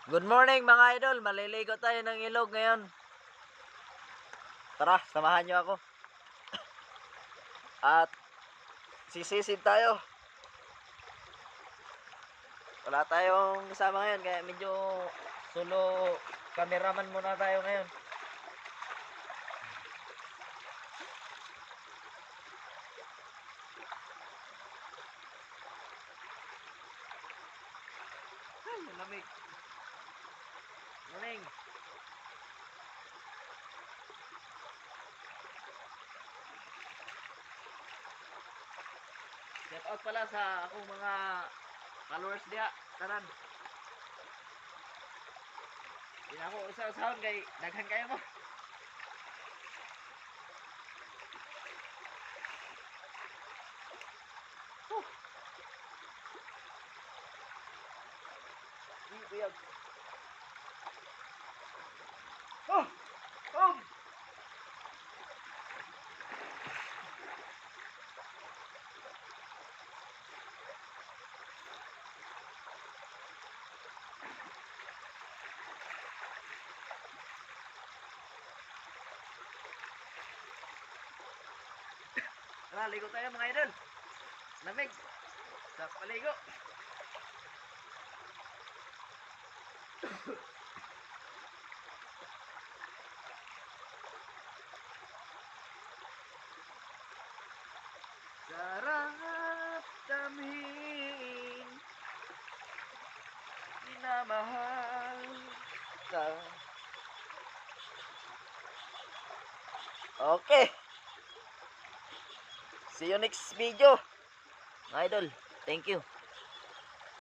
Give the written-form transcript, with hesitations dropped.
Good morning mga idol, maliligo tayo ng ilog ngayon. Tara, samahan nyo ako. At sisisid tayo. Wala tayong kasama ngayon kaya medyo solo cameraman muna tayo ngayon. Ay, lamig. Morning. Shout out pala sa akong mga followers diya. Tanan. Hindi na ako usaw-usahon kay daghan kayo mo. Buyag. Oh! Oh! Tara, ligo tayo mga idol. Lamig. Sa paligo. Sarap damhin, minamahal ka. Okay. See you next video. Mga idol, thank you.